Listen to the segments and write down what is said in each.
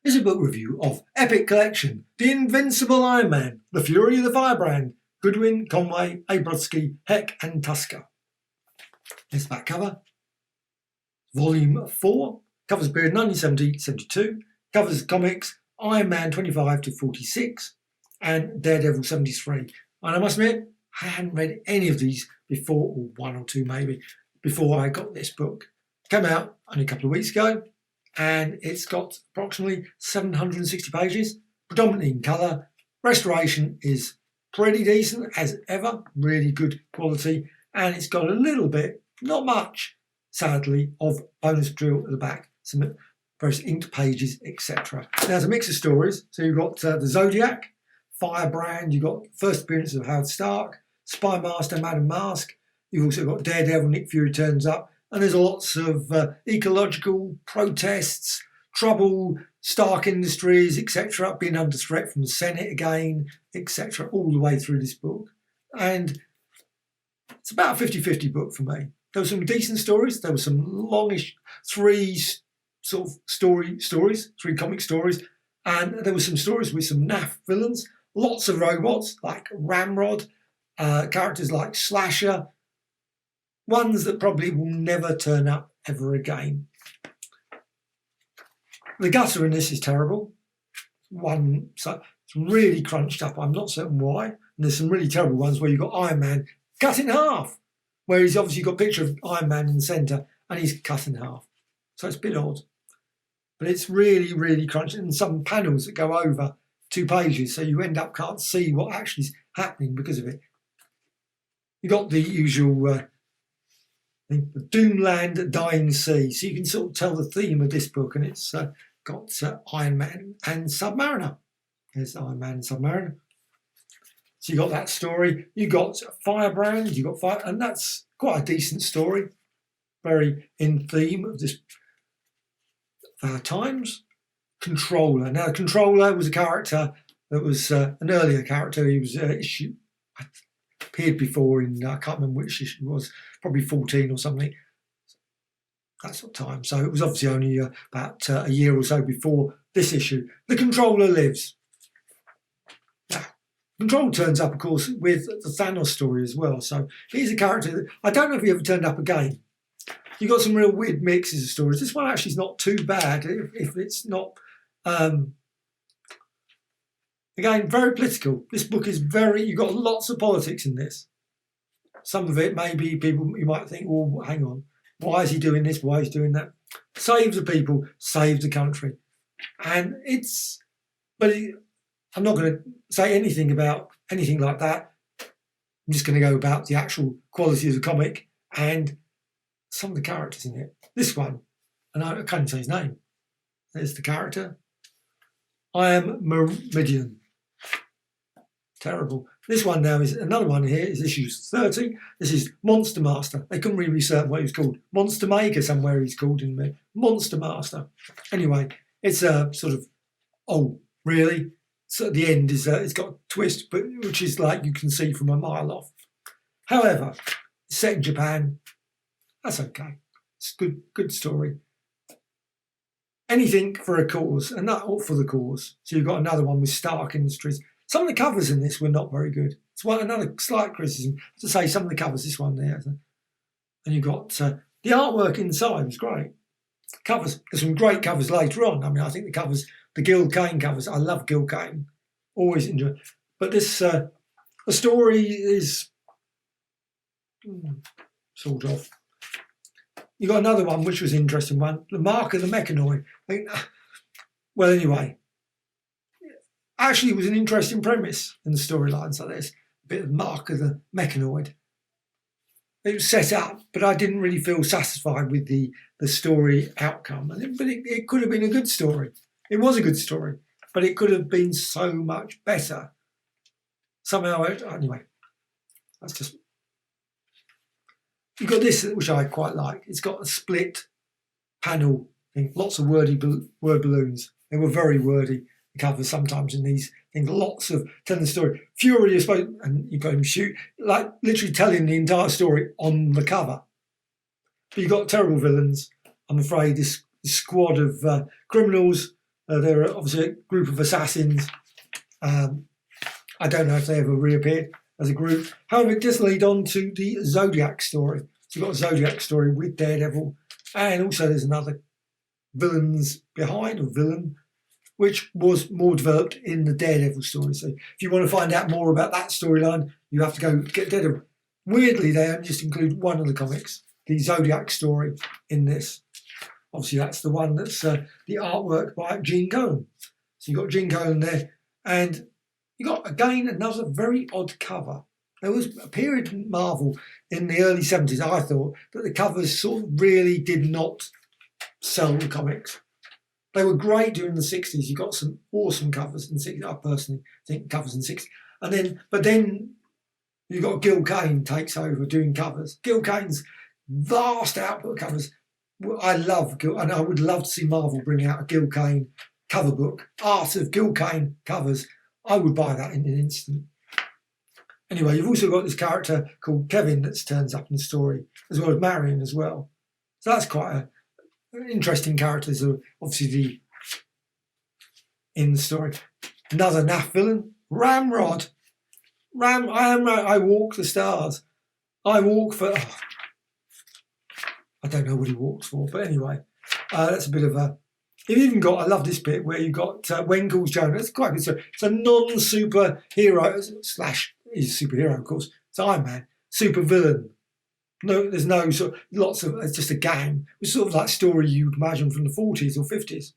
is a book review of Epic Collection, The Invincible Iron Man, The Fury of the Firebrand, Goodwin, Conway, Abrodsky, Heck and Tuska. This back cover. Volume 4, covers period 1970-72, covers comics Iron Man 25 to 46 and Daredevil 73. And I must admit, I hadn't read any of these before, or one or two maybe, before I got this book. It came out only a couple of weeks ago, and it's got approximately 760 pages, predominantly in colour. Restoration is pretty decent as ever, really good quality, and it's got a little bit, not much, sadly, of bonus material at the back, some various inked pages, etc. Now, there's a mix of stories. So you've got the Zodiac, Firebrand, you've got first appearance of Howard Stark, Spy Master, Madam Mask. You've also got Daredevil, Nick Fury turns up, and there's lots of ecological protests, trouble, Stark Industries, etc., being under threat from the Senate again, etc., all the way through this book. And it's about a 50-50 book for me. There were some decent stories. There were some longish, three comic stories. And there were some stories with some naff villains, lots of robots like Ramrod, characters like Slasher, ones that probably will never turn up ever again. The gutter in this is terrible. So it's really crunched up. I'm not certain why. And there's some really terrible ones where you've got Iron Man cut in half, where he's obviously got a picture of Iron Man in the centre and he's cut in half. So it's a bit odd. But it's really, really crunched. And some panels that go over 2 pages, so you end up can't see what actually is happening because of it. You've got the usual the Doomland Dying Sea. So you can sort of tell the theme of this book, and it's got Iron Man and Submariner. There's Iron Man and Submariner. So you got that story. You got Firebrand. You got Fire, and that's quite a decent story, very in theme of this times. Controller. Now, the Controller was a character that was an earlier character. He was appeared before in I can't remember which issue it was, probably 14 or something. That sort of time. So it was obviously only about a year or so before this issue. The Controller lives. Now, Control turns up, of course, with the Thanos story as well. So he's a character that I don't know if he ever turned up again. You've got some real weird mixes of stories. This one actually is not too bad if it's not. Again, very political. This book is you've got lots of politics in this. Some of it may be people you might think, well, hang on, why is he doing this? Why is he doing that? Save the people, save the country. And I'm not going to say anything about anything like that. I'm just going to go about the actual quality of the comic and some of the characters in it. This one, and I can't even say his name. There's the character. I am Meridian. Terrible. This one now is another one here, is issue 30. This is Monster Master. They couldn't really be certain what he was called. Monster Maker, somewhere he's called in there. Monster Master. Anyway, it's a sort of, oh, really? So at the end is it's got a twist, but which is like you can see from a mile off. However, it's set in Japan. That's okay. It's good story. Anything for a cause, and that all for the cause. So you've got another one with Stark Industries. Some of the covers in this were not very good. It's another slight criticism to say some of the covers, this one there. And you've got the artwork inside was great. Covers, there's some great covers later on. I mean, I think the Gil Kane covers, I love Gil Kane. Always enjoy. But this, the story is sort of. You got another one which was an interesting one, the Mark of the Mechanoid. Well, anyway, actually it was an interesting premise in the storyline. So there's a bit of Mark of the Mechanoid. It was set up, but I didn't really feel satisfied with the story outcome. But it could have been a good story. It was a good story, but it could have been so much better. Somehow, anyway, that's just. You've got this, which I quite like. It's got a split panel thing, lots of word balloons. They were very wordy, the covers sometimes in these things, lots of telling the story. Fury, and you've got him shoot, like literally telling the entire story on the cover. But you've got terrible villains. I'm afraid this squad of criminals They're obviously a group of assassins. I don't know if they ever reappeared as a group. However, it does lead on to the Zodiac story. So you've got a Zodiac story with Daredevil, and also there's another villain, which was more developed in the Daredevil story. So if you want to find out more about that storyline, you have to go get Daredevil. Weirdly, they only just include one of the comics, the Zodiac story, in this. Obviously, that's the one that's the artwork by Gene Colan. So you've got Gene Colan there, and you got, again, another very odd cover. There was a period in Marvel in the early 70s, I thought, that the covers sort of really did not sell the comics. They were great during the 60s. You got some awesome covers in the 60s. I personally think covers in the 60s. But then you got Gil Kane takes over doing covers. Gil Kane's vast output of covers. I love Gil, and I would love to see Marvel bring out a Gil Kane cover book. Art of Gil Kane covers. I would buy that in an instant. Anyway, you've also got this character called Kevin that turns up in the story, as well as Marion as well. So that's quite an interesting characters, obviously in the story. Another naff villain, Ramrod. I walk the stars. I walk for... I don't know what he walks for, but anyway, that's a bit of a... You've even got, I love this bit where you've got Wenkel's Jonah. It's quite good. So it's a non-superhero, slash, he's a superhero, of course. It's Iron Man, super villain. No, there's no sort of, lots of, it's just a gang. It's sort of like story you'd imagine from the 40s or 50s.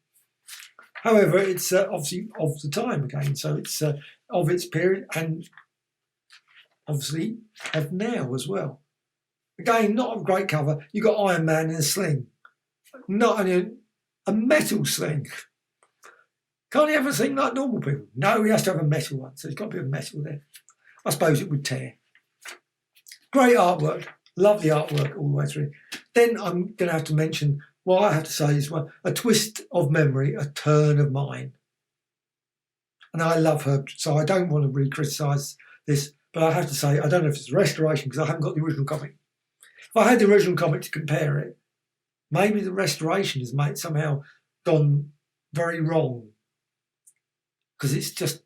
However, it's obviously of the time again. So it's of its period and obviously of now as well. Again, not a great cover. You've got Iron Man in a sling. Not only a metal sling. Can't he have a sling like normal people? No, he has to have a metal one. So there's got to be a metal there. I suppose it would tear. Great artwork. Lovely artwork all the way through. Then I'm going to have to mention what I have to say is a twist of memory, a turn of mind. And I love her, so I don't want to really criticise this, but I have to say, I don't know if it's a restoration because I haven't got the original comic. If I had the original comic to compare it, maybe the restoration has somehow gone very wrong because it's just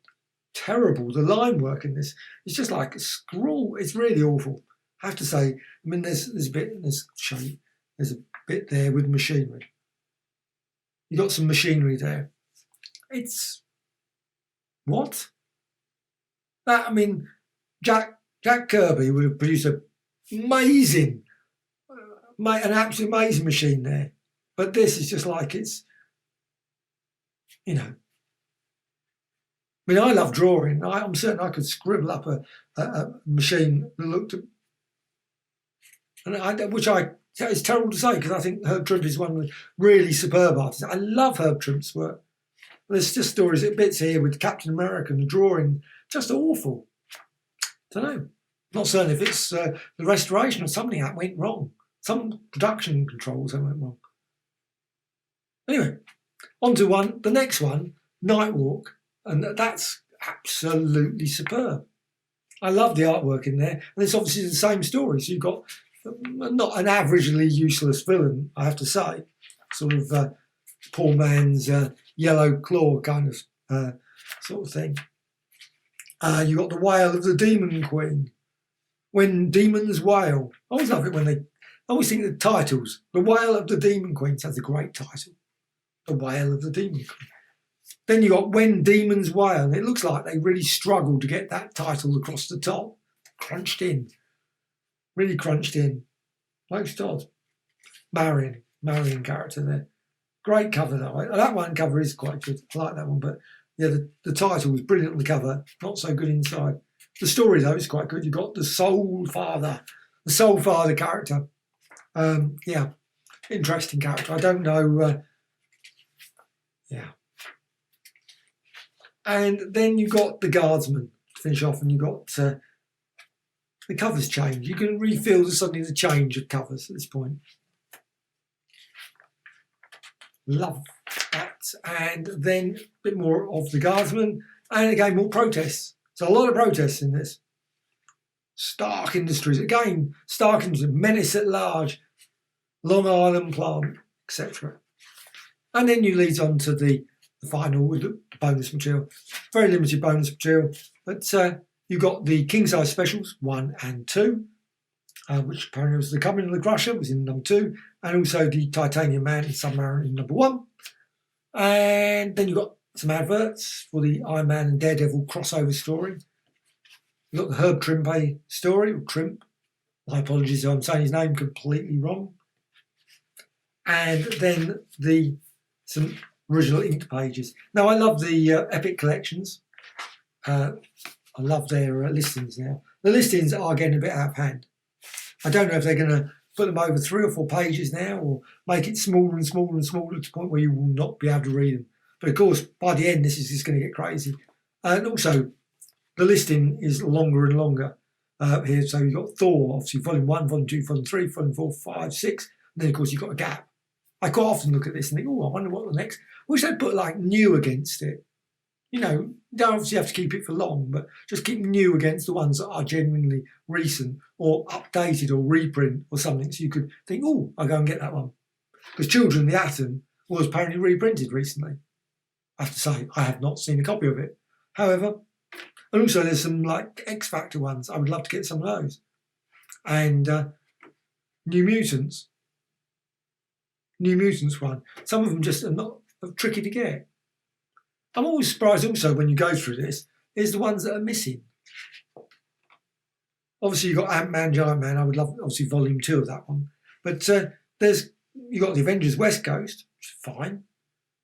terrible. The line work in this is just like a scrawl. It's really awful. I have to say, I mean, there's a bit in this shape. There's a bit there with machinery. You got some machinery there. It's what? That, I mean, Jack Kirby would have produced an absolutely amazing machine there. But this is just like it's, you know. I mean, I love drawing. I'm certain I could scribble up a machine that looked at, it's terrible to say because I think Herb Trimp is one of the really superb artists. I love Herb Trimp's work. There's just stories, bits here with Captain America and the drawing, just awful. Don't know. Not certain if it's the restoration or something that went wrong. Some production controls that went wrong. Anyway, on to the next one, Nightwalk, and that's absolutely superb. I love the artwork in there, and it's obviously the same story. So you've got not an averagely useless villain, I have to say, sort of poor man's yellow claw kind of sort of thing. You got the wail of the Demon Queen. When demons wail. I always love it when I always think the titles. The Wail of the Demon Queen sounds a great title. The Wail of the Demon Queen. Then you got When Demons Wail. And it looks like they really struggled to get that title across the top. Crunched in. Really crunched in. Like Todd. Marion character there. Great cover that way. That one cover is quite good. I like that one. But yeah, the title was brilliant on the cover. Not so good inside. The story, though, is quite good. You've got the Soul Father character. Yeah, interesting character. I don't know. Yeah. And then you got the Guardsman to finish off, and you got the covers change. You can really feel suddenly the change of covers at this point. Love that. And then a bit more of the Guardsman, and again more protests. So a lot of protests in this. Stark Industries, again, Stark Industries, Menace at Large, Long Island Plant, etc. And then you lead on to the the final with the bonus material. Very limited bonus material, but you've got the king size specials 1 and 2, which apparently was the Coming of the Crusher was in number 2, and also the Titanium Man and Submariner in number 1. And then you've got some adverts for the Iron Man and Daredevil crossover story. You've got the Herb Trimpe story, or Trimp. My apologies if I'm saying his name completely wrong. And then some original inked pages. Now, I love the Epic collections. I love their listings now. The listings are getting a bit out of hand. I don't know if they're going to put them over 3 or 4 pages now, or make it smaller and smaller and smaller to the point where you will not be able to read them. But of course, by the end, this is just going to get crazy. And also, the listing is longer and longer here. So you've got Thor, obviously, volume 1, volume 2, volume 3, volume 4, 5, 6. And then, of course, you've got a gap. I quite often look at this and think, oh, I wonder what the next. I wish they'd put like new against it. You know, you don't obviously have to keep it for long, but just keep new against the ones that are genuinely recent or updated or reprint or something. So you could think, oh, I'll go and get that one. Because Children of the Atom was apparently reprinted recently. I have to say, I have not seen a copy of it. However, and also there's some like X Factor ones. I would love to get some of those. And New Mutants. New Mutants one. Some of them just are not tricky to get. I'm always surprised also when you go through this, is the ones that are missing. Obviously you've got Ant-Man, Giant Man. I would love obviously volume 2 of that one. But you've got the Avengers West Coast, which is fine.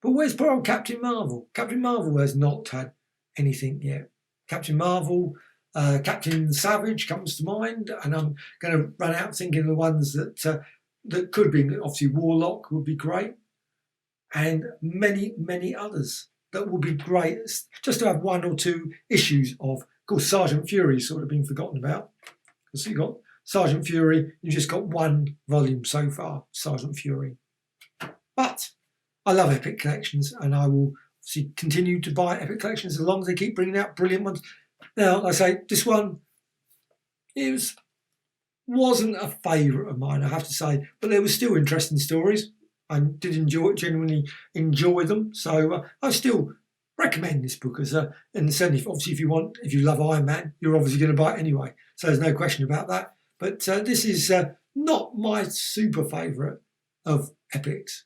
But where's poor old Captain Marvel? Captain Marvel has not had anything yet. Captain Marvel, Captain Savage comes to mind, and I'm going to run out thinking of the ones that could be. Obviously Warlock would be great, and many, many others that would be great just to have 1 or 2 issues of. Of course, Sergeant Fury's sort of been forgotten about. So you've got Sergeant Fury, you've just got 1 volume so far, Sergeant Fury. But I love Epic collections, and I will obviously continue to buy Epic collections as long as they keep bringing out brilliant ones. Now, like I say, this one wasn't a favourite of mine, I have to say, but there were still interesting stories. I did genuinely enjoy them, so I still recommend this book as in the sense, obviously, if you love Iron Man, you're obviously going to buy it anyway. So there's no question about that. But this is not my super favourite of Epics,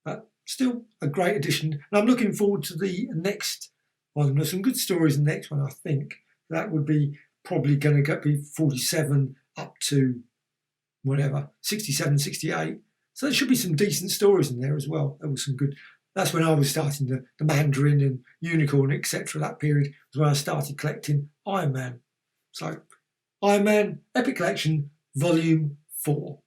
but still a great addition. And I'm looking forward to the next one. There's some good stories in the next one, I think. That would be probably going to be 47 up to whatever, 67, 68. So there should be some decent stories in there as well. There was some good. That's when I was starting the Mandarin and Unicorn, etc. That period was when I started collecting Iron Man. So Iron Man Epic Collection Volume 4.